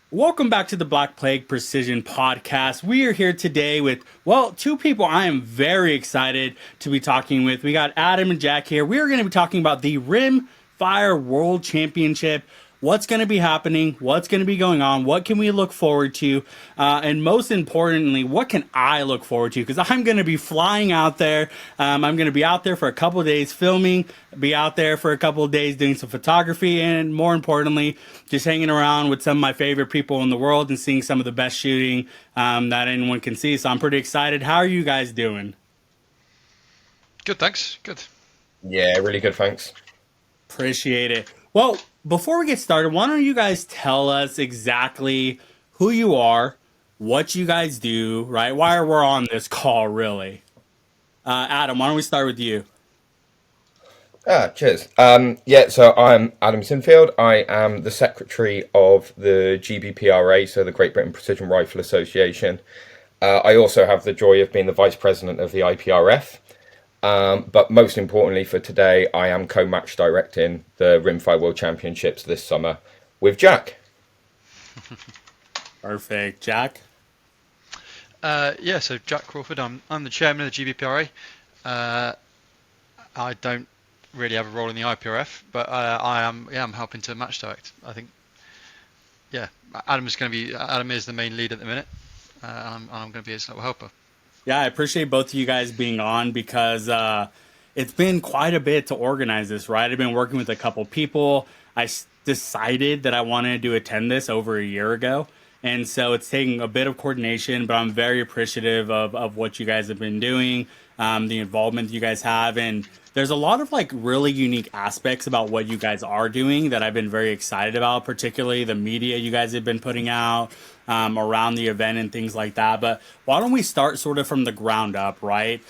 Welcome back to the Black Plague Precision Podcast. We are here today with, well, two people I am very excited to be talking with. We got Adam and Jack here. We are going to be talking about the Rimfire World Championship. What's going to be happening? What's going to be going on? What can we look forward to? And most importantly, what can I look forward to? Because I'm going to be flying out there. I'm going to be out there for a couple of days filming, be out there for a couple of days doing some photography, and more importantly, just hanging around with some of my favorite people in the world and seeing some of the best shooting that anyone can see. So I'm pretty excited. How are you guys doing? Good, thanks. Good. Yeah, really good, thanks. Appreciate it. Well, before we get started, why don't you guys tell us exactly who you are, what you guys do, right? Why we're on this call, really? Adam, why don't we start with you? Cheers. Yeah, so I'm Adam Sinfield. I am the secretary of the GBPRA, so the Great Britain Precision Rifle Association. I also have the joy of being the vice president of the IPRF. But most importantly for today, I am co-match directing the Rimfire World Championships this summer with Jack. Perfect. Jack? Yeah, so Jack Crawford. I'm the chairman of the GBPRA. I don't really have a role in the IPRF, but I'm helping to match direct. I think yeah, Adam is the main lead at the minute, I'm going to be his little helper. Yeah, I appreciate both of you guys being on because it's been quite a bit to organize this, right? I've been working with a couple people. Decided that I wanted to attend this over a year ago. And so it's taking a bit of coordination, but I'm very appreciative of what you guys have been doing, the involvement you guys have. And there's a lot of like really unique aspects about what you guys are doing that I've been very excited about, particularly the media you guys have been putting out around the event and things like that. But why don't we start sort of from the ground up, right?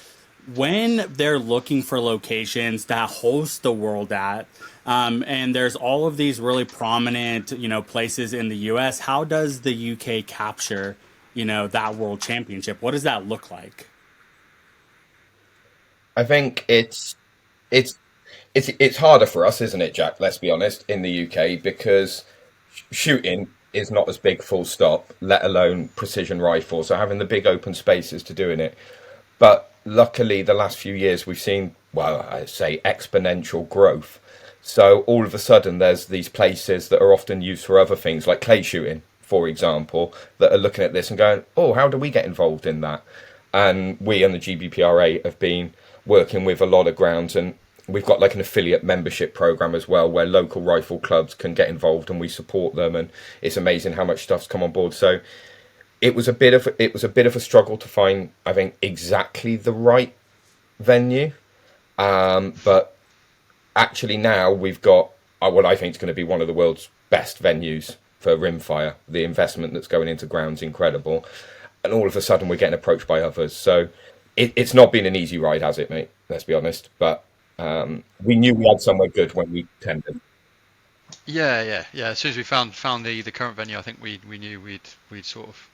When they're looking for locations to host the world at, and there's all of these really prominent, places in the U.S. How does the U.K. capture, that world championship? What does that look like? I think it's it's harder for us, isn't it, Jack? Let's be honest, in the UK because shooting is not as big, full stop. Let alone precision rifle. So having the big open spaces to doing it. But luckily, the last few years we've seen, well, I say exponential growth. So all of a sudden, there's these places that are often used for other things, like clay shooting, for example, that are looking at this and going, "Oh, how do we get involved in that?" And we and the GBPRA have been working with a lot of grounds, and we've got like an affiliate membership program as well, where local rifle clubs can get involved, and we support them. And it's amazing how much stuff's come on board. So it was a bit of a struggle to find, I think, exactly the right venue. But actually now we've got what I think is going to be one of the world's best venues for rimfire. The investment that's going into ground's incredible, and all of a sudden we're getting approached by others. So it's not been an easy ride, has it, mate? Let's be honest. But we knew we had somewhere good when we tendered. Yeah. As soon as we found the current venue, I think we knew we'd sort of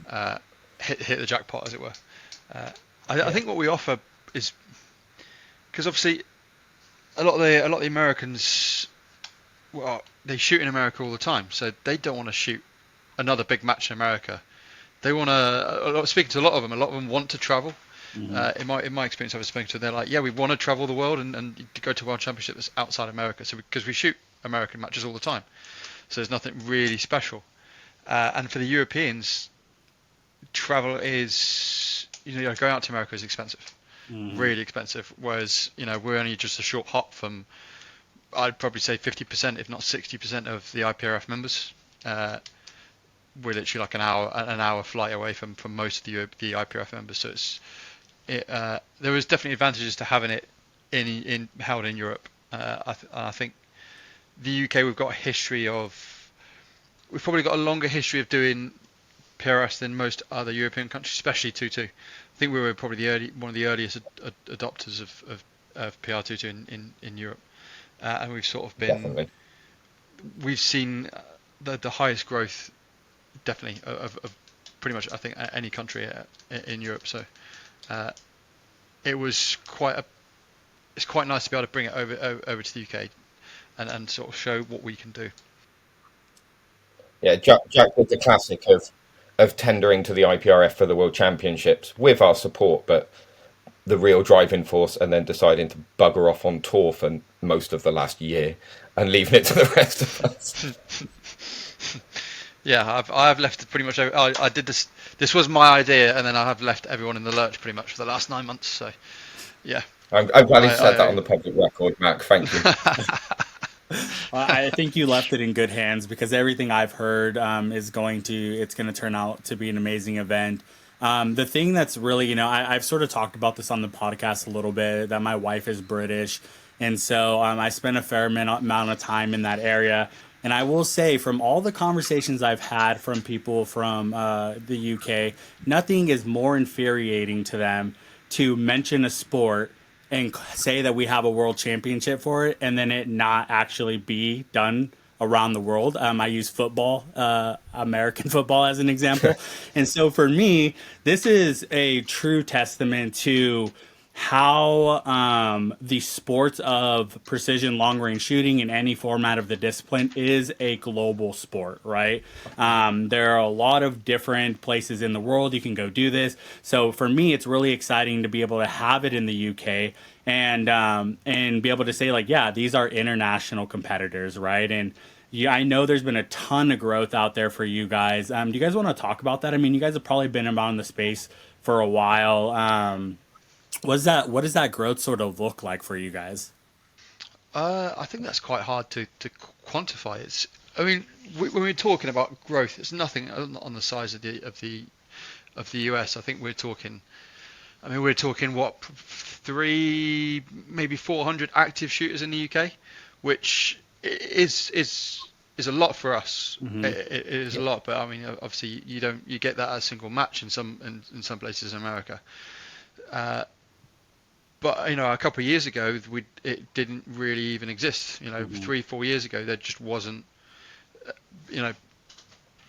uh, hit the jackpot, as it were. I think what we offer is because obviously a lot of the Americans, well, they shoot in America all the time, so they don't want to shoot another big match in America. They want to. Speaking to a lot of them want to travel. Hmm. In my experience, I've spoken to them, they're like, yeah, we want to travel the world and to go to World Championship that's outside America. So because we shoot American matches all the time, so there's nothing really special. And for the Europeans, travel is going out to America is expensive, Hmm. really expensive. Whereas we're only just a short hop from, I'd probably say 50%, if not 60% of the IPRF members. We're literally like an hour flight away from most of the IPRF members. So there is definitely advantages to having it in held in Europe. I think the UK, we've probably got a longer history of doing PRS than most other European countries, especially 2-2. I think we were probably one of the earliest adopters of PR22 in Europe, and Definitely. we've seen the highest growth definitely of pretty much I think any country in Europe. So uh, it was it's quite nice to be able to bring it over to the UK and sort of show what we can do. Yeah, Jack did the classic of tendering to the IPRF for the World Championships with our support, but the real driving force, and then deciding to bugger off on tour for most of the last year and leaving it to the rest of us. Yeah, I've left pretty much. I did this. This was my idea, and then I have left everyone in the lurch pretty much for the last 9 months. So yeah, I'm glad he said that I on the public record, Mac. Thank you. I think you left it in good hands because everything I've heard it's going to turn out to be an amazing event. The thing that's really, I've sort of talked about this on the podcast a little bit, that my wife is British. And so I spent a fair amount of time in that area. And I will say, from all the conversations I've had from people from the UK, nothing is more infuriating to them to mention a sport and say that we have a world championship for it and then it not actually be done around the world. I use football, American football as an example. And so for me, this is a true testament to how the sport of precision long range shooting in any format of the discipline is a global sport, right? There are a lot of different places in the world you can go do this. So for me, it's really exciting to be able to have it in the UK and be able to say like, yeah, these are international competitors, right? And yeah, I know there's been a ton of growth out there for you guys. Do you guys want to talk about that? I mean, you guys have probably been around the space for a while. What does that growth sort of look like for you guys? I think that's quite hard to quantify. I mean, when we're talking about growth, it's nothing on the size of the US. I think we're talking. I mean, we're talking what, three, maybe 400 active shooters in the UK, which is a lot for us. Hmm. It is a lot, but I mean, obviously you get that as a single match in some places in America. Uh, but a couple of years ago, it didn't really even exist. Hmm. 3-4 years ago, there just wasn't, you know,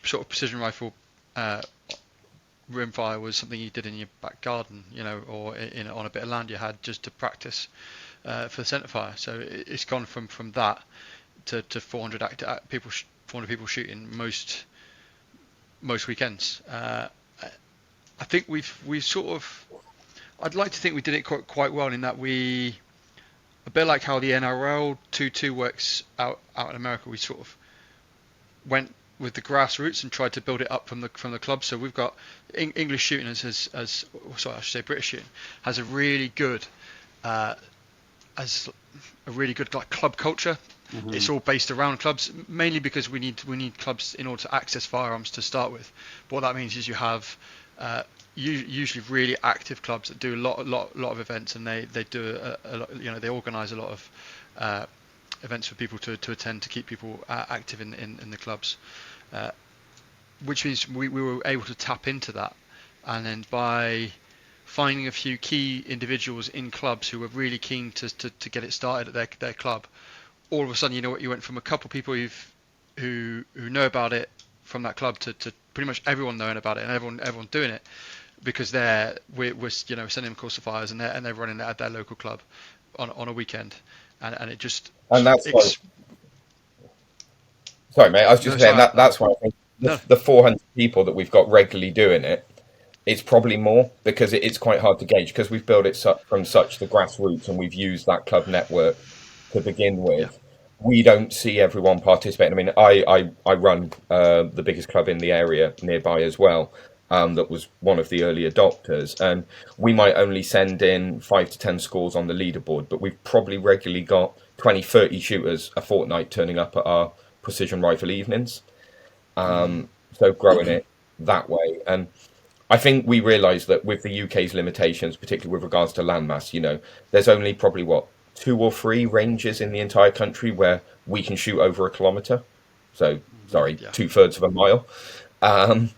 sort of precision rifle. Rimfire was something you did in your back garden, or on a bit of land you had just to practice for the centerfire. So it's gone from that to 400 people, 400 people shooting most weekends. I think we've sort of. I'd like to think we did it quite well in that a bit like how the NRL 2-2 works out in America. We sort of went with the grassroots and tried to build it up from the club. So we've got English shooting as sorry, I should say British shooting has a really good like club culture. Hmm. It's all based around clubs, mainly because we need clubs in order to access firearms to start with. But what that means is you have usually really active clubs that do a lot of events, and they do a lot, they organise a lot of events for people to attend to keep people active in the clubs, which means we were able to tap into that, and then by finding a few key individuals in clubs who were really keen to get it started at their club, all of a sudden you went from a couple of people who know about it from that club to pretty much everyone knowing about it and everyone doing it, because we're sending them course of fires and they're running it at their local club on a weekend, and it just And that's why, ex- sorry, mate, I was just no saying sorry that's why I think no the 400 people that we've got regularly doing it, it's probably more because it's quite hard to gauge because we've built it from such the grassroots and we've used that club network to begin yeah with. We don't see everyone participating. I mean, I run the biggest club in the area nearby as well. That was one of the early adopters, and we might only send in 5 to 10 scores on the leaderboard, but we've probably regularly got 20, 30 shooters a fortnight turning up at our precision rifle evenings. mm, So growing it that way, and I think we realise that with the UK's limitations, particularly with regards to landmass, there's only probably what 2 or 3 ranges in the entire country where we can shoot over a kilometre. So sorry, yeah 2/3 of a mile. Um,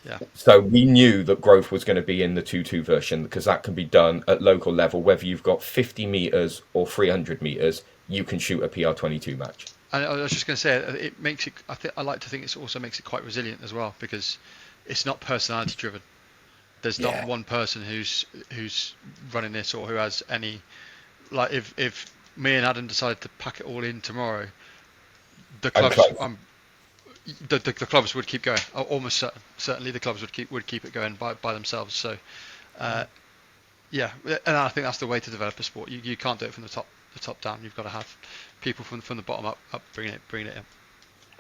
yeah so we knew that growth was going to be in the 2-2 version because that can be done at local level. Whether you've got 50 meters or 300 meters, you can shoot a PR22 match. and I was just going to say it makes it I like to think it also makes it quite resilient as well, because it's not personality driven. There's not Yeah, one person who's running this or who has any, like, if me and Adam decided to pack it all in tomorrow, the I'm clubs close. the clubs would keep going. Almost certainly the clubs would keep it going by themselves. So yeah, and I think that's the way to develop a sport. You can't do it from the top down. You've got to have people from the bottom up bringing it in.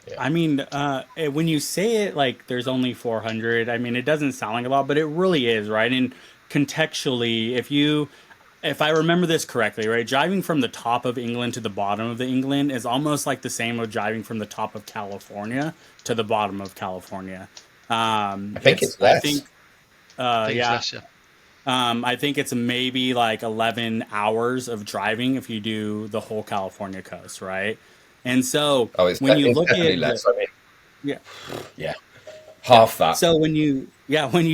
Yeah. I mean, when you say it like there's only 400, I mean, it doesn't sound like a lot, but it really is, right? And contextually, if I remember this correctly, right, driving from the top of England to the bottom of the England is almost like the same with driving from the top of California to the bottom of California. I think it's I less. think, I think it's yeah, less. Yeah. I think it's maybe like 11 hours of driving if you do the whole California coast, right? And so Oh, when you it's look definitely at less. I mean, yeah, yeah, yeah. half that. So when you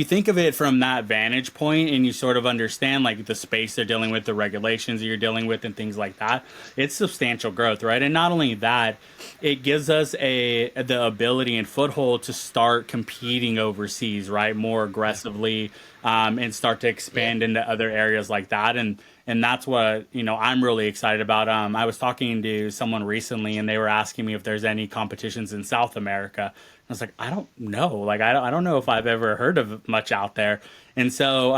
think of it from that vantage point and you sort of understand like the space they're dealing with, the regulations that you're dealing with and things like that, it's substantial growth, right? And not only that, it gives us the ability and foothold to start competing overseas, right? More aggressively, and start to Yeah, expand into other areas like that. And that's what, I'm really excited about. I was talking to someone recently and they were asking me if there's any competitions in South America. I was like, I don't know. Like, I don't know if I've ever heard of much out there. And so,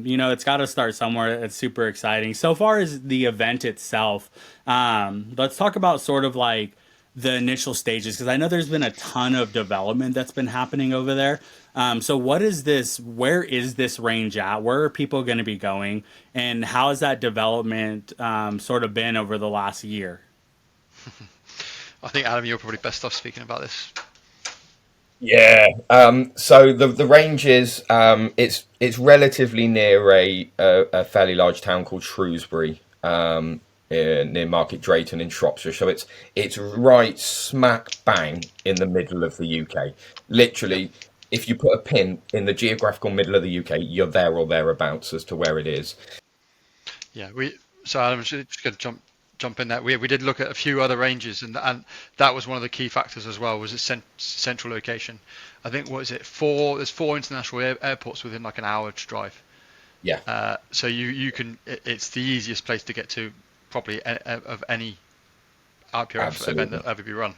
it's got to start somewhere. It's super exciting. So far as the event itself, let's talk about sort of like the initial stages because I know there's been a ton of development that's been happening over there. So, what is this? Where is this range at? Where are people going to be going? And how has that development sort of been over the last year? I think Adam, you're probably best off speaking about this. yeah. So the range is it's relatively near a fairly large town called Shrewsbury, near Market Drayton in Shropshire. So it's right smack bang in the middle of the UK. Literally, if you put a pin in the geographical middle of the UK, you're there or thereabouts as to where it is. Yeah, so I'm just going to jump in there. We did look at a few other ranges, and that was one of the key factors as well. Was its central location? I think what is it? There's four international airports within like an hour's drive. Yeah, So you can. It's the easiest place to get to probably of any IPRF event absolutely. that'll ever be run.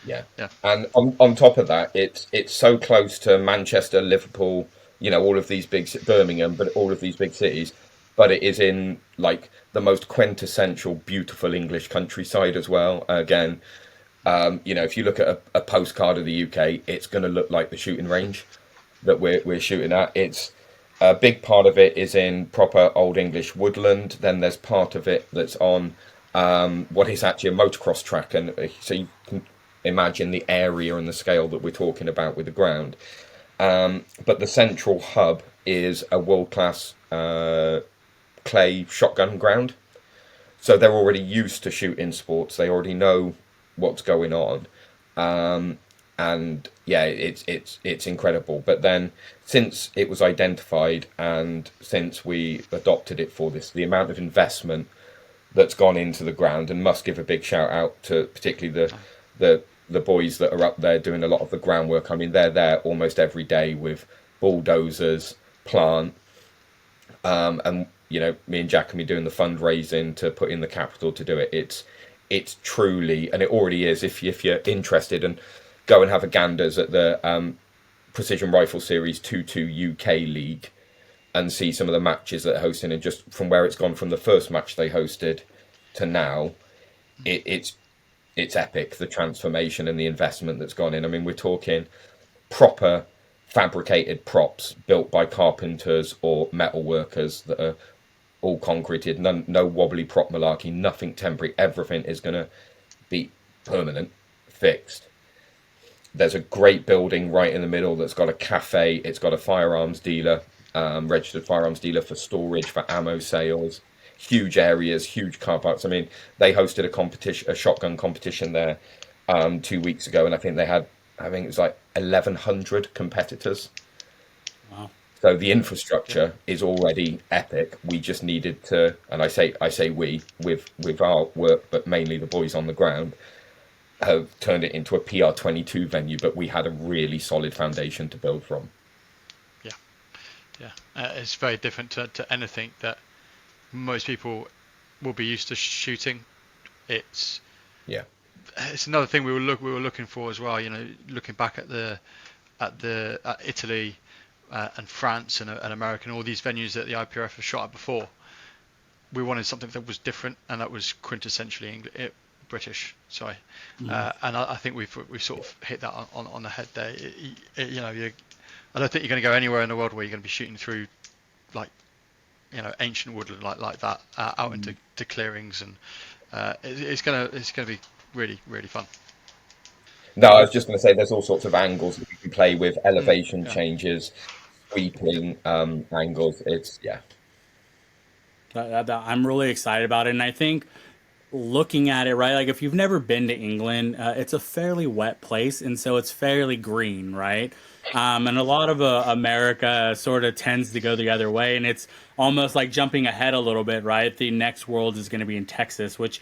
Yeah, Yeah. and on top of that, it's so close to Manchester, Liverpool, all of these Birmingham, but all of these big cities. But it is in like the most quintessential, beautiful English countryside as well. Again, if you look at a postcard of the UK, it's going to look like the shooting range that we're shooting at. It's a big part of it is in proper old English woodland. Then there's part of it that's on what is actually a motocross track, and so you can imagine the area and the scale that we're talking about with the ground. But the central hub is a world class clay shotgun ground. So they're already used to shooting sports. They already know what's going on. And yeah, it's incredible. But then, since it was identified and since we adopted it for this, the amount of investment that's gone into the ground, and must give a big shout out to particularly the boys that are up there doing a lot of the groundwork. I mean, they're there almost every day with bulldozers, plant, and me and Jack can be doing the fundraising to put in the capital to do it. It's truly, and it already is. If you're interested, and go and have a ganders at the Precision Rifle Series 22 UK League and see some of the matches that they're hosting, and just from where it's gone from the first match they hosted to now, it's epic, the transformation and the investment that's gone in. I mean, we're talking proper fabricated props built by carpenters or metal workers that are all concreted, no wobbly prop malarkey, nothing temporary. Everything is going to be permanent, fixed. There's a great building right in the middle that's got a cafe. It's got a firearms dealer, registered firearms dealer for storage, for ammo sales. Huge areas, huge car parks. I mean, they hosted a shotgun competition there 2 weeks ago, and I think it was like 1,100 competitors. Wow. So the Yeah. infrastructure is already epic. We just needed to, and I say we with our work, but mainly the boys on the ground have turned it into a PR22 venue. But we had a really solid foundation to build from. Yeah. Yeah. It's very different to anything that most people will be used to shooting. It's Yeah, it's another thing we were looking for as well. You know, looking back at at Italy and France and America and all these venues that the IPRF have shot at before, we wanted something that was different and that was quintessentially British. Sorry, and I think we've sort of hit that on the head there. You know, I don't think you're going to go anywhere in the world where you're going to be shooting through like ancient woodland like that out into clearings, and it's gonna be really fun. No, I was just going to say there's all sorts of angles that you can play with, elevation Yeah. changes, sweeping angles. It's yeah. I'm really excited about it, and I think looking at it, right? Like if you've never been to England, it's a fairly wet place, and so it's fairly green, right? And a lot of America sort of tends to go the other way, and it's almost like jumping ahead a little bit, right? The next world is going to be in Texas, which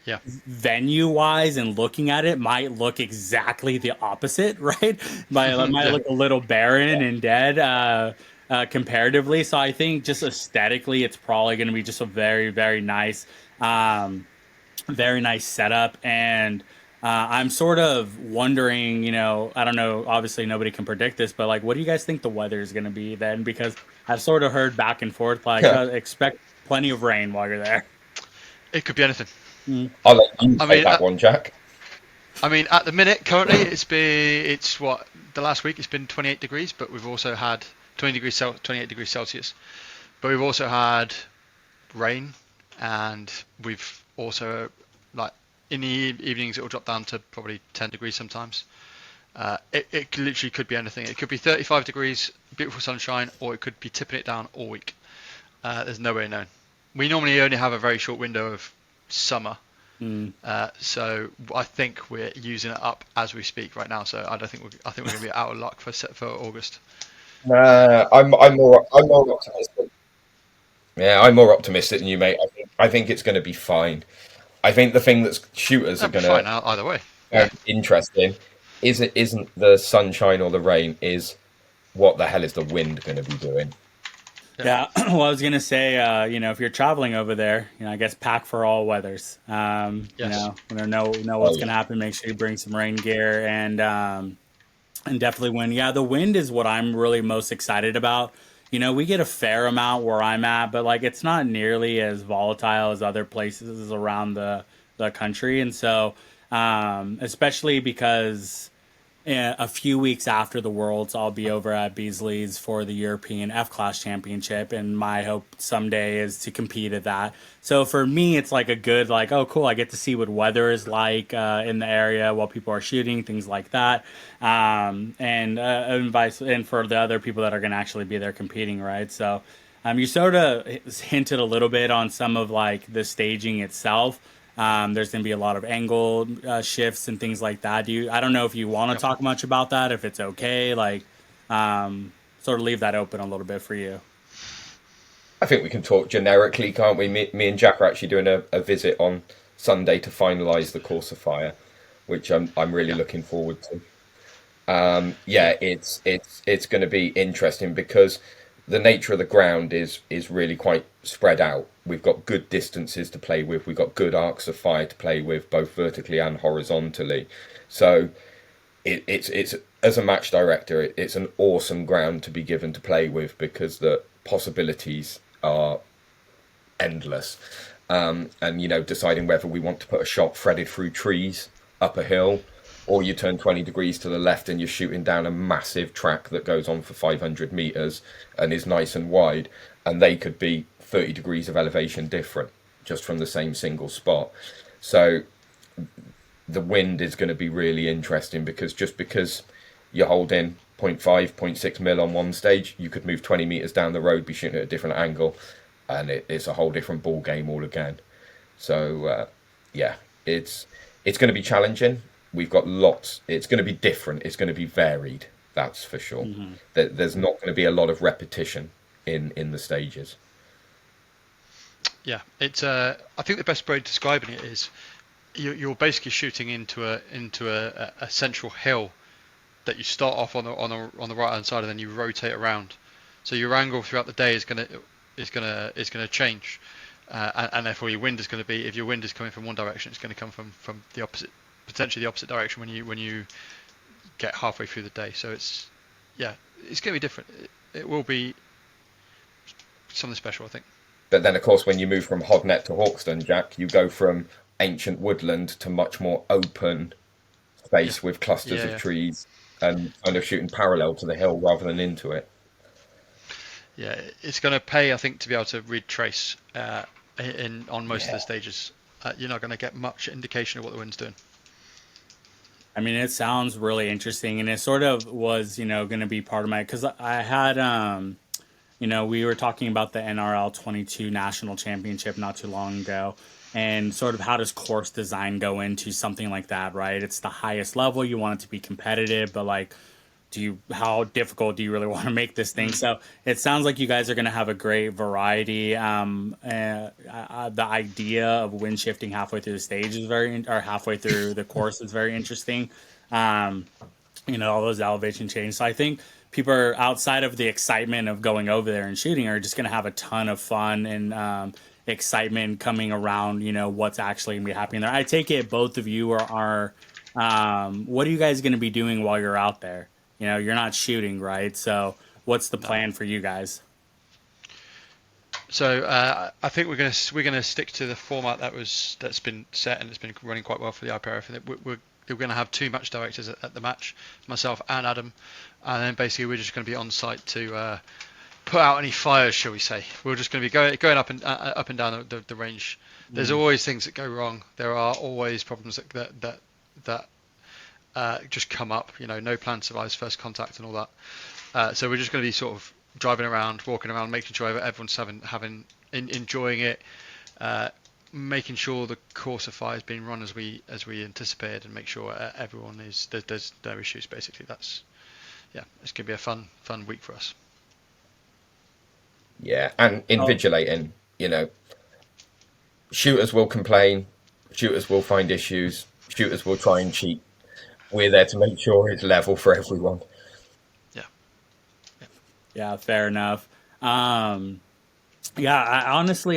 Yeah. venue wise and looking at it might look exactly the opposite, right? Might Yeah. look a little barren and dead comparatively. So I think just aesthetically, it's probably going to be just a very nice. Very nice setup. And I'm sort of wondering, I don't know, obviously nobody can predict this, but like, what do you guys think the weather is going to be then? Because I've sort of heard back and forth, like, expect plenty of rain while you're there. It could be anything. I'll let you I take mean, that one, Jack. at the minute, currently, it's what the last week it's been 28 degrees, but we've also had 28 degrees Celsius, but we've also had rain, and we've also like in the evenings it will drop down to probably 10 degrees sometimes. It literally could be anything. It could be 35 degrees, beautiful sunshine, or it could be tipping it down all week. There's no way known. We normally only have a very short window of summer. So I think we're using it up as we speak right now. So I think we're going to be out of luck for August. Nah, I'm more optimistic. Yeah, I'm more optimistic than you, mate. I think it's going to be fine. I think the thing that shooters are That'd be going to fine either way. find interesting isn't the sunshine or the rain, is what the hell is the wind going to be doing? Yeah. Yeah, well, I was gonna say, if you're traveling over there, I guess pack for all weathers. Yes. Know Oh what's gonna yeah, happen. Make sure you bring some rain gear and definitely wind. Yeah, the wind is what I'm really most excited about. We get a fair amount where I'm at, but like it's not nearly as volatile as other places around the country, and so especially because a few weeks after the Worlds, I'll be over at Beasley's for the European F Class Championship, and my hope someday is to compete at that. So for me, it's like a good, like, oh, cool, I get to see what weather is like in the area while people are shooting, things like that, and for the other people that are going to actually be there competing, right? So. You sort of hinted a little bit on some of like the staging itself. There's going to be a lot of angle shifts and things like that. I don't know if you want to Yep. talk much about that, if it's okay, like sort of leave that open a little bit for you. I think we can talk generically, can't we? Me and Jack are actually doing a visit on Sunday to finalise the course of fire, which I'm really Yeah. looking forward to. Yeah. Yeah, it's going to be interesting because the nature of the ground is really quite spread out. We've got good distances to play with. We've got good arcs of fire to play with, both vertically and horizontally. So it's as a match director, it's an awesome ground to be given to play with because the possibilities are endless. And deciding whether we want to put a shot threaded through trees up a hill, or you turn 20 degrees to the left and you're shooting down a massive track that goes on for 500 meters and is nice and wide, and they could be 30 degrees of elevation different just from the same single spot. So the wind is going to be really interesting because just because you're holding zero point 0.5, zero point 0.6 mil on one stage, you could move 20 meters down the road, be shooting at a different angle, and it's a whole different ball game all again. So yeah, it's going to be challenging. We've got lots. It's going to be different. It's going to be varied. That's for sure. There's not going to be a lot of repetition in the stages. Yeah. It's I think the best way of describing it is you're basically shooting into a central hill that you start off on the right hand side and then you rotate around. So your angle throughout the day is gonna change. and therefore your wind is going to be, if your wind is coming from one direction, it's going to come from the opposite, potentially the opposite direction when you get halfway through the day. So it's going to be different. It will be something special, I think. But then, of course, when you move from Hognet to Hawkstone, Jack, you go from ancient woodland to much more open Yeah, space with clusters of yeah, trees and kind of shooting parallel to the hill rather than into it. yeah. It's going to pay, I think, to be able to read trace on most of the stages. You're not going to get much indication of what the wind's doing. I mean, it sounds really interesting, and it sort of was, going to be part of my, because I had, we were talking about the NRL 22 National Championship not too long ago, and sort of how does course design go into something like that, right? It's the highest level, you want it to be competitive, but like, how difficult do you really want to make this thing? So it sounds like you guys are going to have a great variety. The idea of wind shifting halfway through the stage is or halfway through the course is very interesting. All those elevation changes. So I think people are, outside of the excitement of going over there and shooting, are just going to have a ton of fun and excitement coming around, what's actually going to be happening there. I take it both of you are what are you guys going to be doing while you're out there? You're not shooting, right? So what's the plan for you guys? So I think we're gonna stick to the format that's been set and it's been running quite well for the IPRF. And we're going to have two match directors at the match, myself and Adam, and then basically we're just going to be on site to put out any fires, shall we say? We're just going to be going up and down the range. There's always things that go wrong. There are always problems that just come up. No plan survives first contact and all that. So we're just going to be sort of driving around, walking around, making sure everyone's enjoying it, making sure the course of fire is being run as we anticipated, and make sure everyone there's no issues. Basically, it's going to be a fun week for us. Yeah, and invigilating, shooters will complain, shooters will find issues, shooters will try and cheat. We're there to make sure it's level for everyone. Yeah, fair enough. Honestly,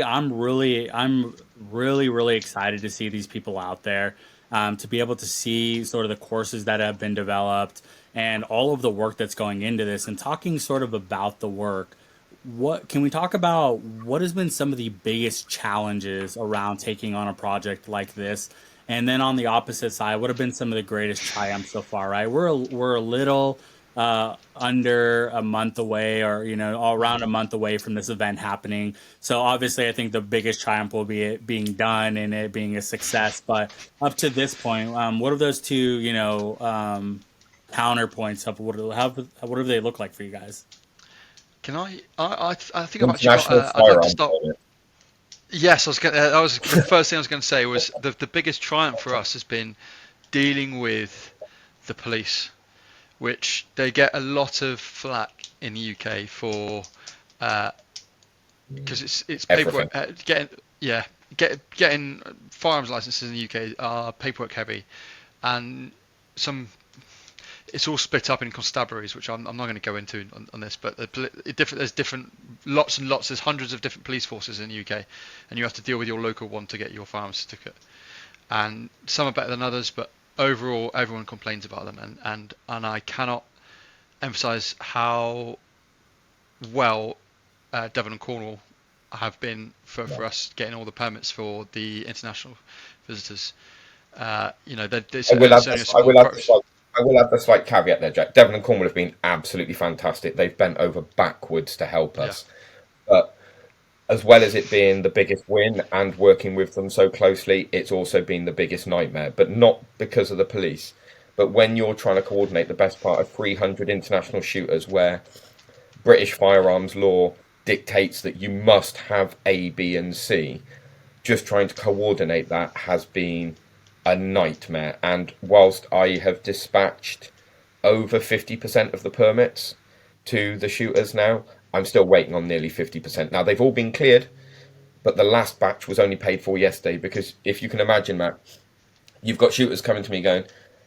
I'm really excited to see these people out there, to be able to see sort of the courses that have been developed and all of the work that's going into this. And talking sort of about the work, what can we talk about? What has been some of the biggest challenges around taking on a project like this? And then on the opposite side, what have been some of the greatest triumphs so far? Right, we're a little under a month away, or all around a month away from this event happening. So obviously, I think the biggest triumph will be it being done and it being a success. But up to this point, what are those two, counterpoints of what do they look like for you guys? Can I think I've actually International got. I'd like to firearms start. permit. Yes, that was the first thing I was going to say. Was the biggest triumph for us has been dealing with the police, which they get a lot of flack in the UK for, because it's paperwork. Getting firearms licenses in the UK are paperwork heavy, and it's all split up in constabularies, which I'm not going to go into on this, but there's different lots and lots. There's hundreds of different police forces in the UK, and you have to deal with your local one to get your firearms certificate. And some are better than others, but overall, everyone complains about them, and I cannot emphasise how well Devon and Cornwall have been for us getting all the permits for the international visitors. I will add the slight caveat there, Jack. Devon and Cornwall have been absolutely fantastic. They've bent over backwards to help us. But as well as it being the biggest win and working with them so closely, it's also been the biggest nightmare. But not because of the police. But when you're trying to coordinate the best part of 300 international shooters, where British firearms law dictates that you must have A, B, and C, just trying to coordinate that has been a nightmare. And whilst I have dispatched over 50% of the permits to the shooters now, I'm still waiting on nearly 50%. Now, they've all been cleared, but the last batch was only paid for yesterday, because if you can imagine, Matt, you've got shooters coming to me going,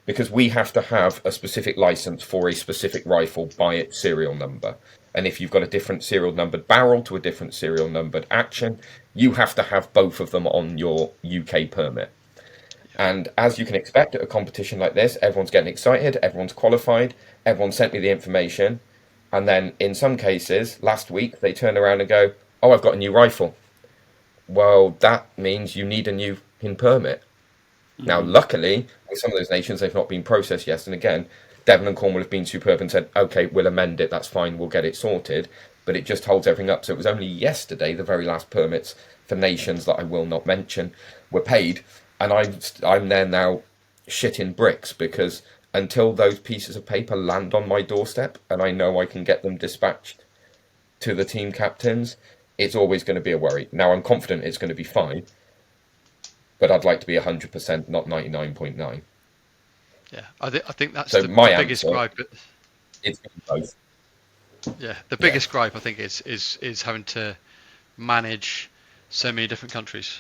because we have to have a specific license for a specific rifle by its serial number. And if you've got a different serial numbered barrel to a different serial numbered action, you have to have both of them on your UK permit. And as you can expect at a competition like this, everyone's getting excited, everyone's qualified, everyone sent me the information. And then in some cases, last week, they turn around and go, oh, I've got a new rifle. Well, that means you need a new pin permit. Now, Mm-hmm. luckily, with some of those nations, they've not been processed yet. And again, Devon and Cornwall have been superb and said, okay, we'll amend it. That's fine. We'll get it sorted. But it just holds everything up. So it was only yesterday, the very last permits for nations that I will not mention were paid. And I'm there now shitting bricks because until those pieces of paper land on my doorstep and I know I can get them dispatched to the team captains, it's always going to be a worry. Now, I'm confident it's going to be fine, but I'd like to be 100%, not 99.9. Yeah, I think that's So the my biggest answer gripe. is both. Yeah, the Yeah. biggest gripe I think is having to manage so many different countries.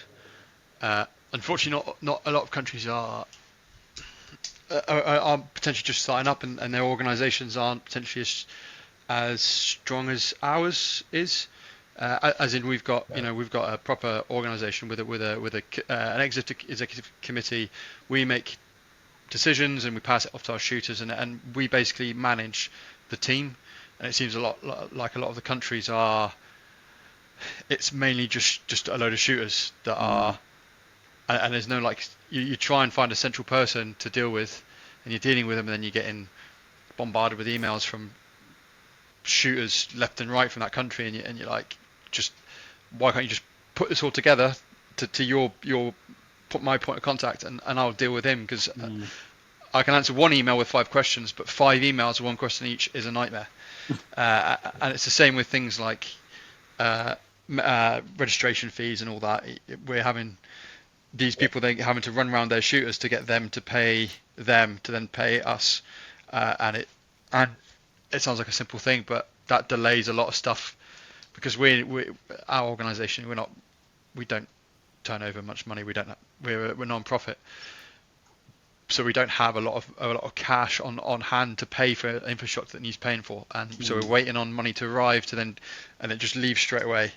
Unfortunately, not a lot of countries are potentially just starting up, and their organisations aren't potentially as strong as ours is. As in, we've got we've got a proper organisation with an executive committee. We make decisions and we pass it off to our shooters, and we basically manage the team. And it seems a lot like a lot of the countries are. It's mainly just a load of shooters that are, and there's no like you try and find a central person to deal with, and you're dealing with them, and then you're getting bombarded with emails from shooters left and right from that country, and you're like, just why can't you just put this all together to your put my point of contact, and I'll deal with him, because I can answer one email with 5 questions, but 5 emails, 1 question each, is a nightmare. And it's the same with things like registration fees and all that. We're having these people then having to run around their shooters to get them to pay them to then pay us, and it sounds like a simple thing, but that delays a lot of stuff, because we our organisation, we don't turn over much money. We're non-profit, so we don't have a lot of cash on hand to pay for infrastructure that needs paying for, and so we're waiting on money to arrive and it just leaves straight away.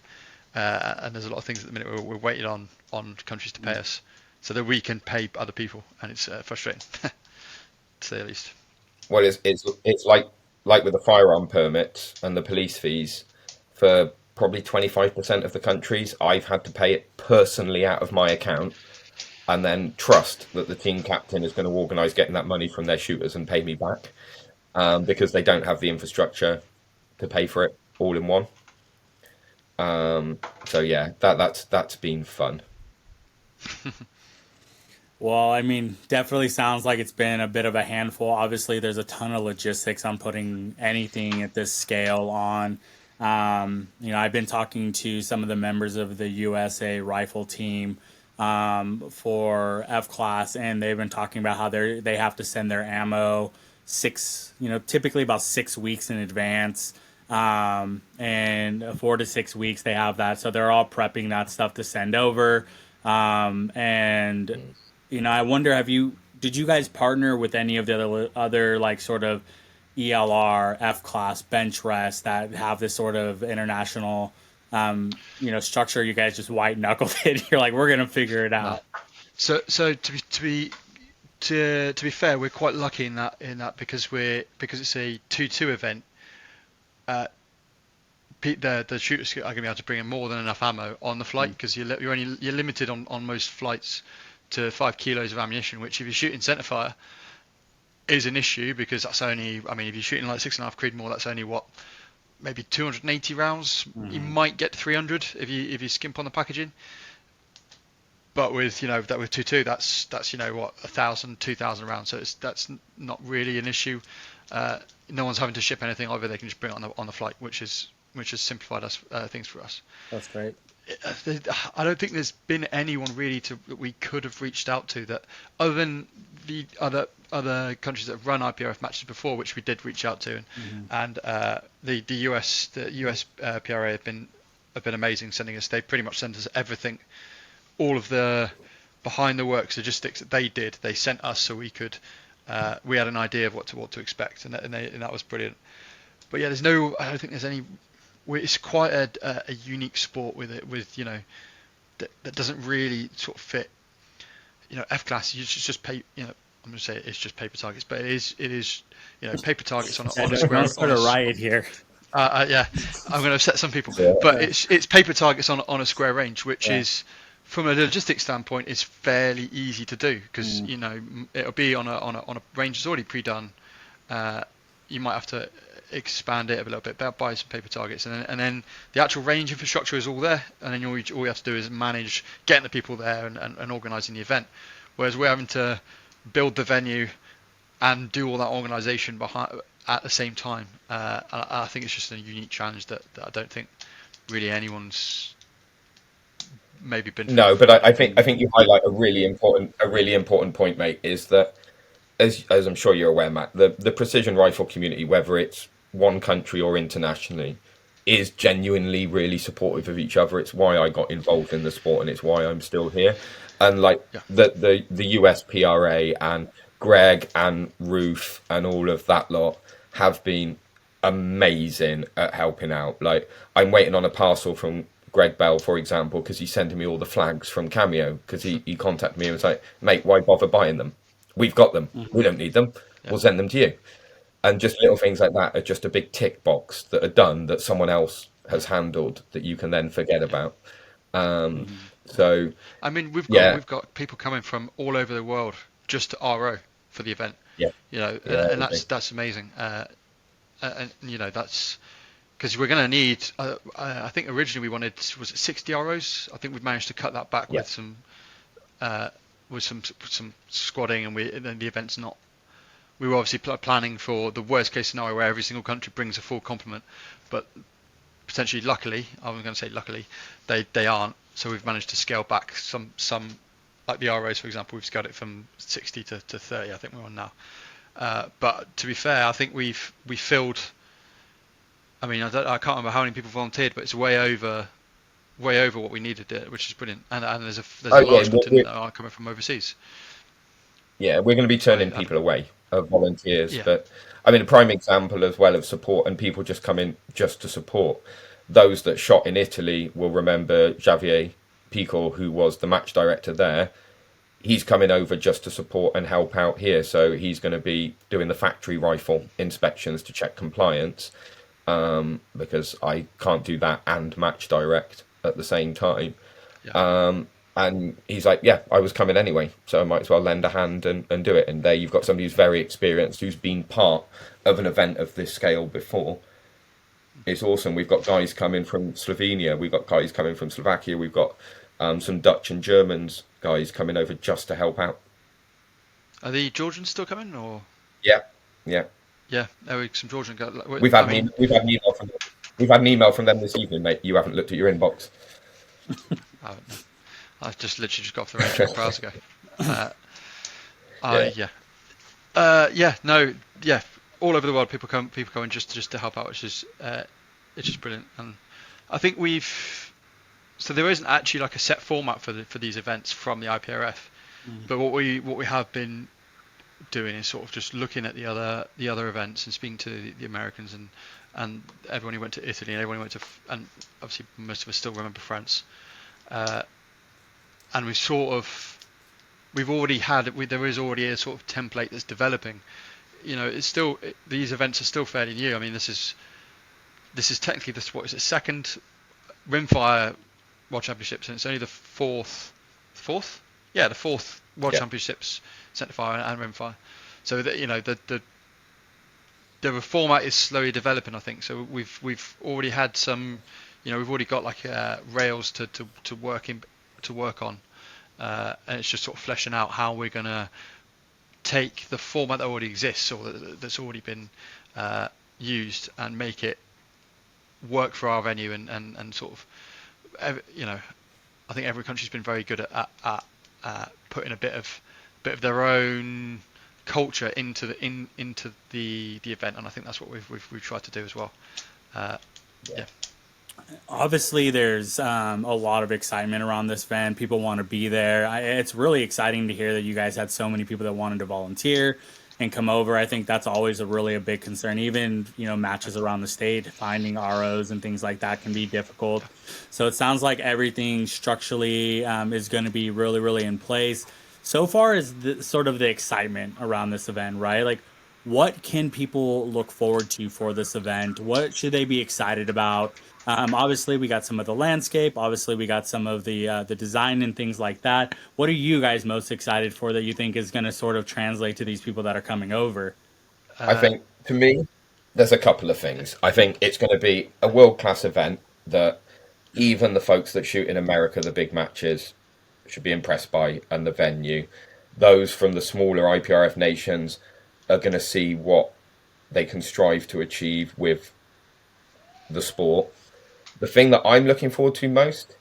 And there's a lot of things at the minute we're waiting on countries to pay us so that we can pay other people, and it's frustrating to say the least. Well, it's like with the firearm permits and the police fees for probably 25% of the countries. I've had to pay it personally out of my account and then trust that the team captain is going to organise getting that money from their shooters and pay me back, because they don't have the infrastructure to pay for it all in one. So yeah, that's been fun. Well, I mean, definitely sounds like it's been a bit of a handful. Obviously, there's a ton of logistics on putting anything at this scale on. I've been talking to some of the members of the USA rifle team for F class, and they've been talking about how they have to send their ammo typically about 6 weeks in advance. And 4 to 6 weeks they have that, so they're all prepping that stuff to send over. And I wonder, did you guys partner with any of the other like sort of ELR, F class, bench rest that have this sort of international, structure? You guys just white knuckled it. You're like, we're gonna figure it No. out. So to be fair, we're quite lucky in that because it's a 2-2 event. The shooters are going to be able to bring in more than enough ammo on the flight, because you're limited on most flights to 5 kilos of ammunition, which if you're shooting centerfire is an issue, because that's only, I mean, if you're shooting like 6.5 Creedmoor, that's only maybe 280 rounds. You might get 300 if you skimp on the packaging. But with that with 2-2, that's 1,000, 2,000 rounds. So that's not really an issue. No one's having to ship anything over. They can just bring it on the flight, which has simplified things for us. That's great. I don't think there's been anyone really that we could have reached out to, that other than the other countries that have run IPRF matches before, which we did reach out to, and the US PRA have been amazing sending us. They pretty much sent us everything, all of the behind the works logistics that they did. They sent us so we could we had an idea of what to expect, and that was brilliant. but yeah, I don't think there's any. It's quite a unique sport with it, with that doesn't really sort of fit. F class, you just pay. I'm going to say it's just paper targets, but it is paper targets on Yeah, a square don't start a riot here. yeah, I'm going to upset some people, Yeah. but it's paper targets on a square range, which Yeah. is, from a logistics standpoint, is fairly easy to do because it'll be on a range that's already pre-done. You might have to expand it a little bit, buy some paper targets, and then the actual range infrastructure is all there, and then all you have to do is manage getting the people there and organising the event. Whereas we're having to build the venue and do all that organisation behind at the same time. I think it's just a unique challenge that I don't think really anyone's maybe been through No, before. but I think you highlight a really important point, mate. Is that as I'm sure you're aware, Matt, the precision rifle community, whether it's one country or internationally, is genuinely really supportive of each other. It's why I got involved in the sport, and it's why I'm still here. And like Yeah, the USPRA and Greg and Ruth and all of that lot have been amazing at helping out. Like I'm waiting on a parcel from Greg Bell, for example, because he's sending me all the flags from Cameo because he contacted me and was like, mate, why bother buying them? We've got them. We don't need them. yeah, We'll send them to you. And just little things like that are just a big tick box that are done that someone else has handled that you can then forget yeah. about. So I mean, we've got yeah, we've got people coming from all over the world just to RO for the event. yeah, yeah, And that's amazing. And that's because we're going to need. I think originally we wanted, was it 60 ROs? I think we've managed to cut that back yeah, uh, with some squadding, and then the event's not. We were obviously planning for the worst case scenario where every single country brings a full complement, but potentially, luckily, I'm going to say luckily, they aren't. So we've managed to scale back some like the ROs, for example, we've scaled it from 60 to 30. I think we're on now. But to be fair, I think we filled. I mean, I can't remember how many people volunteered, but it's way over what we needed, which is brilliant. And there's oh a yeah, large contingent that are coming from overseas. yeah, we're going to be So turning people away of volunteers, yeah, but I mean, a prime example as well of support and people just come in just to support. Those that shot in Italy will remember Javier Pico, who was the match director there. He's coming over just to support and help out here. So he's going to be doing the factory rifle inspections to check compliance, because I can't do that and match direct at the same time. yeah. And he's like, yeah, I was coming anyway, so I might as well lend a hand and do it. And there you've got somebody who's very experienced, who's been part of an event of this scale before. It's awesome. We've got guys coming from Slovenia, we've got guys coming from Slovakia, we've got some Dutch and Germans guys coming over just to help out. Are the Georgians still coming, or? Yeah, yeah. Yeah, there were some Georgian guys. We've I had mean, an, we've had an email from we've had an email from them this evening, mate. You haven't looked at your inbox. I don't know. I just literally just got off the range 12 hours ago. Uh, Yeah, yeah. Yeah. No. Yeah. All over the world, people coming just to help out, which is it's just brilliant. And I think so there isn't actually like a set format for these events from the IPRF, but what we have been doing is sort of just looking at the other events and speaking to the Americans and everyone who went to Italy and everyone who went to, and obviously most of us still remember France. And there is already a sort of template that's developing. These events are still fairly new. I mean, this is technically what is it, second Rimfire World Championships, and it's only the fourth, yeah, the fourth World yeah, Championships Centerfire and Rimfire. So that the format is slowly developing, I think. So we've already had some, we've already got like rails to work on, and it's just sort of fleshing out how we're gonna take the format that already exists or that's already been used and make it work for our venue and sort of, I think every country's been very good at putting a bit of their own culture into the event, and I think that's what we've tried to do as well. yeah. Yeah, Obviously, there's a lot of excitement around this event. People want to be there. It's really exciting to hear that you guys had so many people that wanted to volunteer. and come over. I think that's always a big concern. Even, matches around the state, finding ROs and things like that can be difficult. So it sounds like everything structurally is going to be really, really in place. So far is sort of the excitement around this event, right? Like, what can people look forward to for this event? What should they be excited about? Obviously, we got some of the landscape. Obviously, we got some of the design and things like that. What are you guys most excited for that you think is going to sort of translate to these people that are coming over? I Uh, think, to me, there's a couple of things. I think it's going to be a world class event that even the folks that shoot in America, the big matches, should be impressed by, and the venue. Those from the smaller IPRF nations are going to see what they can strive to achieve with the sport. The thing that I'm looking forward to most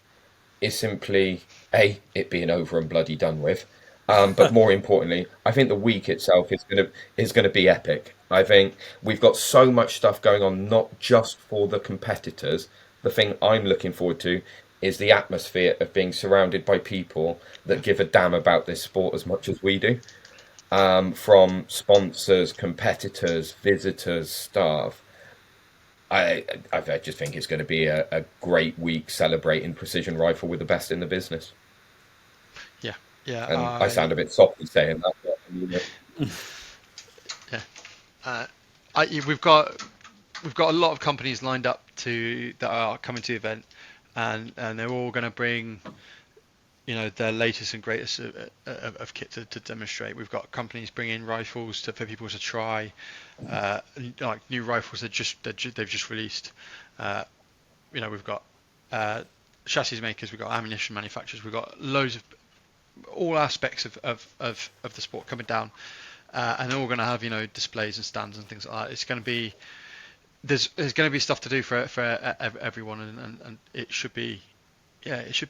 is simply it being over and bloody done with. But more importantly, I think the week itself is gonna be epic. I think we've got so much stuff going on, not just for the competitors. The thing I'm looking forward to is the atmosphere of being surrounded by people that give a damn about this sport as much as we do. From sponsors, competitors, visitors, staff. I just think it's going to be a great week celebrating precision rifle with the best in the business. yeah, yeah, And I sound a bit softly saying that, but yeah. Uh, we've got a lot of companies lined up that are coming to the event, and they're all going to bring their latest and greatest of kit to demonstrate. We've got companies bringing rifles for people to try, like new rifles they've just released. Uh, we've got chassis makers, we've got ammunition manufacturers, we've got loads of all aspects of the sport coming down, and they're all going to have displays and stands and things like that. It's going to be there's going to be stuff to do for everyone, and it should be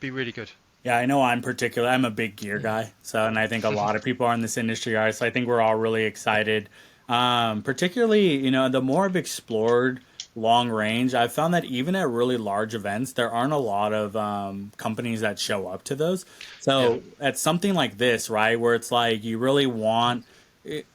really good. Yeah, I know I'm a big gear guy. So, and I think a lot of people are in this industry are. So I think we're all really excited. Particularly, the more I've explored long range, I've found that even at really large events, there aren't a lot of companies that show up to those. Yeah, So at something like this, right, where it's like you really want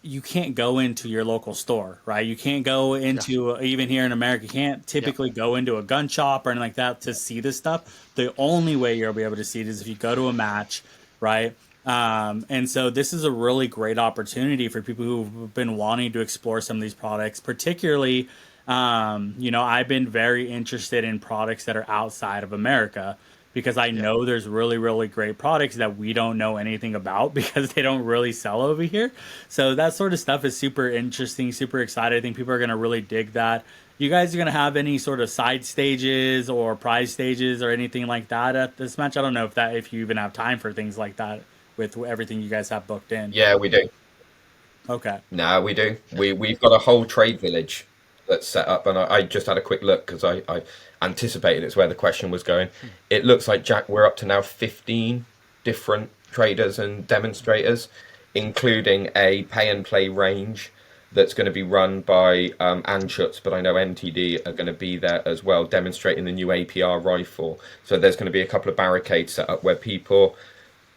you can't go into your local store, right? You can't go yeah, into even here in America, you can't yeah, typically go into a gun shop or anything like that to see this stuff. The only way you'll be able to see it is if you go to a match, right? And so this is a really great opportunity for people who've been wanting to explore some of these products, particularly. I've been very interested in products that are outside of America because I yeah, know there's really, really great products that we don't know anything about because they don't really sell over here. So that sort of stuff is super interesting, super excited. I think people are going to really dig that. You guys are going to have any sort of side stages or prize stages or anything like that at this match? I don't know if you even have time for things like that with everything you guys have booked in. yeah, we do. Okay. No, we do. yeah. We've got a whole trade village that's set up, and I just had a quick look because I anticipated it's where the question was going. It looks like Jack, we're up to now 15 different traders and demonstrators, including a pay and play range that's going to be run by Anschutz, but I know NTD are going to be there as well, demonstrating the new APR rifle. So there's going to be a couple of barricades set up where people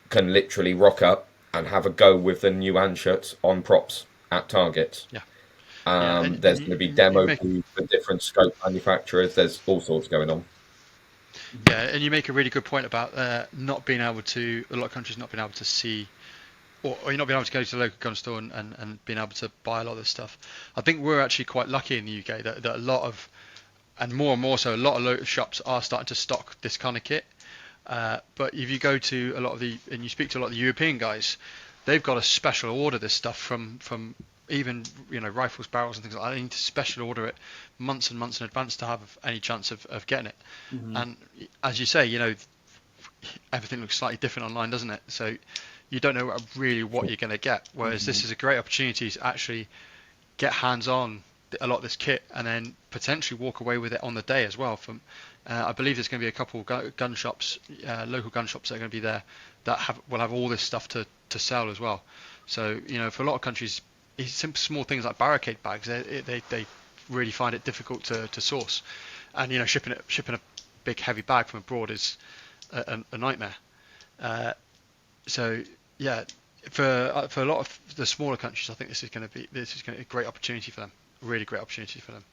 can literally rock up and have a go with the new Anschutz on props at targets. Yeah. Yeah, and There's going to be demo booths for different scope manufacturers. There's all sorts going on. you make a really good point about not being able to a lot of countries not being able to see, or you're not being able to go to the local gun store and being able to buy a lot of this stuff. I think we're actually quite lucky in the UK that a lot of, and more so, a lot of local shops are starting to stock this kind of kit. But if you go to a lot of and you speak to a lot of the European guys, they've got to special order this stuff from even rifles, barrels, and things like that. They need to special order it months and months in advance to have any chance of getting it. Mm-hmm. And as you say, everything looks slightly different online, doesn't it? So you don't know really what you're going to get. Whereas this is a great opportunity to actually get hands on a lot of this kit and then potentially walk away with it on the day as well. I believe there's going to be a couple gun shops, local gun shops that are going to be there that will have all this stuff to sell as well. So for a lot of countries, simple small things like barricade bags, they really find it difficult to source, and shipping a big heavy bag from abroad is a nightmare. So yeah, for a lot of the smaller countries, I think this is going to be a great opportunity for them, a really great opportunity for them.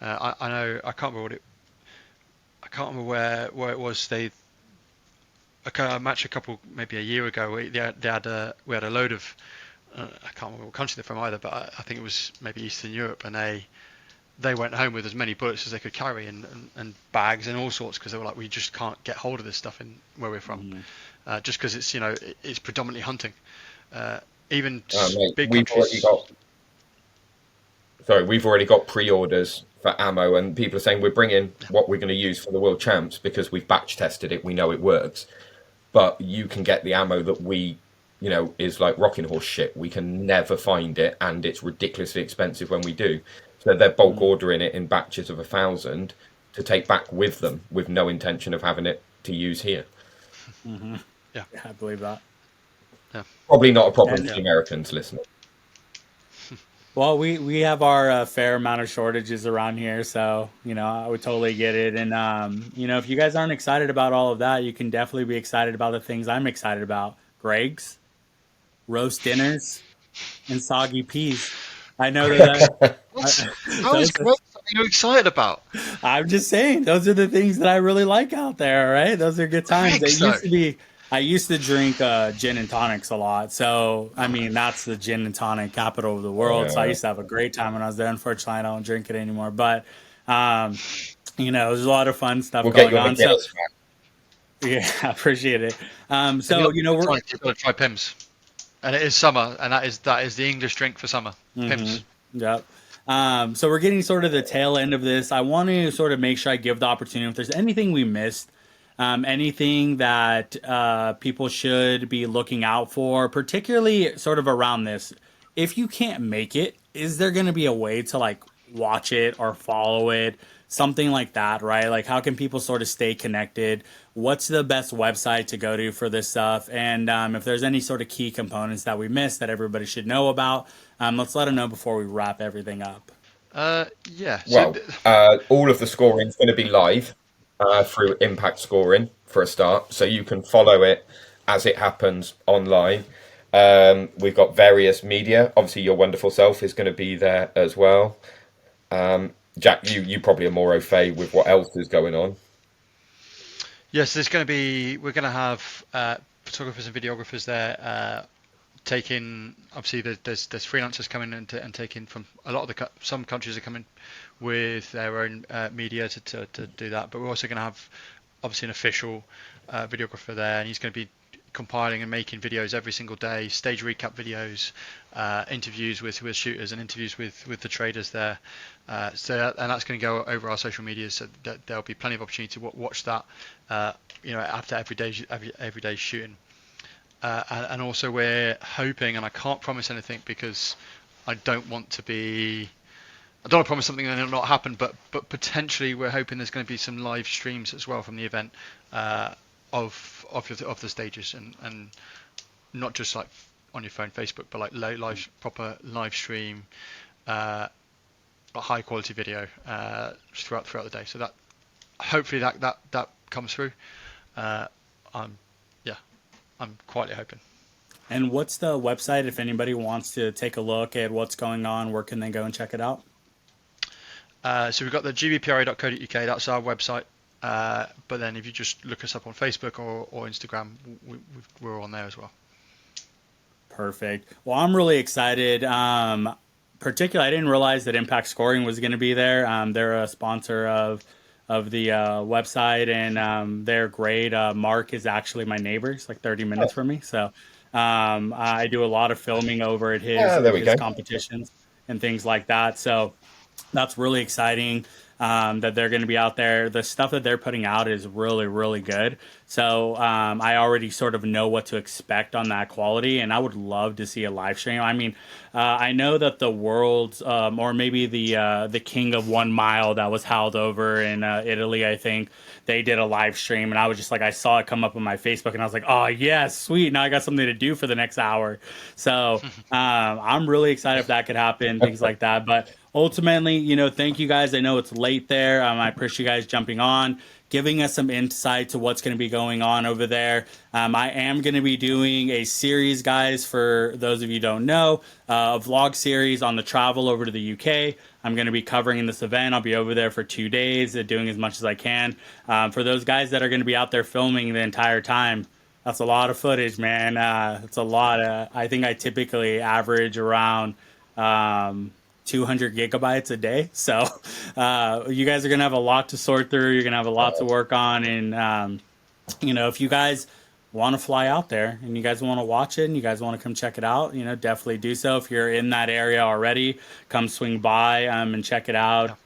I know I can't remember where it was. A match maybe a year ago. We had a load of I can't remember what country they're from either, but I think it was maybe Eastern Europe, and they went home with as many bullets as they could carry and bags and all sorts, because they were like, we just can't get hold of this stuff in where we're from, just because it's predominantly hunting. Even Mate, big countries. we've already got pre-orders for ammo, and people are saying we're bringing what we're going to use for the World Champs because we've batch tested it. We know it works, but you can get the ammo that is like rocking horse shit. We can never find it, and it's ridiculously expensive when we do. So they're bulk ordering it in batches of 1,000 to take back with them, with no intention of having it to use here. Yeah, I believe that. Yeah. Probably not a problem for the Americans listening. Well, we have our fair amount of shortages around here, so I would totally get it. And if you guys aren't excited about all of that, you can definitely be excited about the things I'm excited about: Greg's, roast dinners, and soggy peas. I know that. How is Greg something you're excited about? I'm just saying, those are the things that I really like out there. All right, those are good times. Greg's, I used to drink gin and tonics a lot. So, I mean, that's the gin and tonic capital of the world. So I used to have a great time when I was there. Unfortunately, I don't drink it anymore. But, there's a lot of fun stuff going on. So, yeah, I appreciate it. We're got to try Pimm's, and it is summer, and that is the English drink for summer. Pimm's. Yep. So we're getting sort of the tail end of this. I want to sort of make sure I give the opportunity if there's anything we missed. Anything that people should be looking out for, particularly sort of around this. If you can't make it, is there going to be a way to like watch it or follow it? Something like that, right? Like, how can people sort of stay connected? What's the best website to go to for this stuff? And if there's any sort of key components that we missed that everybody should know about, let's let them know before we wrap everything up. Yeah. Well, all of the scoring is going to be live through Impact Scoring for a start, so you can follow it as it happens online. We've got various media. Obviously, your wonderful self is going to be there as well. Jack, you probably are more au fait with what else is going on. Yes, we're going to have photographers and videographers there. Taking, obviously, there's freelancers coming and taking from a lot of some countries are coming with their own media to do that, but we're also going to have obviously an official videographer there, and he's going to be compiling and making videos every single day, stage recap videos, interviews with shooters and interviews with the traders there. And that's going to go over our social media, so that there'll be plenty of opportunity to watch that, after every day shooting. And also we're hoping, and I can't promise anything because I don't want to promise something that will not happen, but potentially we're hoping there's going to be some live streams as well from the event of the stages, and not just like on your phone, Facebook, but like proper live stream, a high quality video throughout the day. So that hopefully that comes through. I'm quietly hoping. And what's the website if anybody wants to take a look at what's going on? Where can they go and check it out? So we've got the gbpra.co.uk. That's our website. But then if you just look us up on Facebook or Instagram, we're on there as well. Perfect. Well, I'm really excited. Particularly, I didn't realize that Impact Scoring was going to be there. They're a sponsor of the website, and they're great. Mark is actually my neighbor. It's like 30 minutes from me. So I do a lot of filming over at his competitions and things like that. So that's really exciting that they're going to be out there. The stuff that they're putting out is really, really good. So I already sort of know what to expect on that quality, and I would love to see a live stream. I mean, I know that the world's, or maybe the King of 1 Mile that was held over in Italy, I think, they did a live stream, and I was just like, I saw it come up on my Facebook, and I was like, oh, yes, sweet. Now I got something to do for the next hour. So I'm really excited if that could happen, things like that. But ultimately, thank you guys. I know it's late there. I appreciate you guys jumping on, giving us some insight to what's going to be going on over there. I am going to be doing a series, guys, for those of you who don't know, a vlog series on the travel over to the UK. I'm going to be covering this event. I'll be over there for 2 days, doing as much as I can. For those guys that are going to be out there filming the entire time, that's a lot of footage, man. It's a lot. I think I typically average around 200 gigabytes a day. So you guys are going to have a lot to sort through. You're going to have a lot to work on. And, if you guys want to fly out there and you guys want to watch it and you guys want to come check it out, definitely do so. If you're in that area already, come swing by and check it out.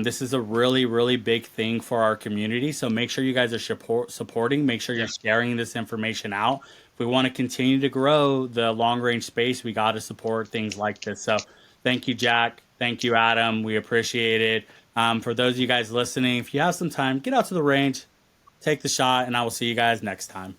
This is a really, really big thing for our community. So make sure you guys are supporting. Make sure you're sharing this information out. If we want to continue to grow the long range space, we got to support things like this. So thank you, Jack. Thank you, Adam. We appreciate it. For those of you guys listening, if you have some time, get out to the range, take the shot, and I will see you guys next time.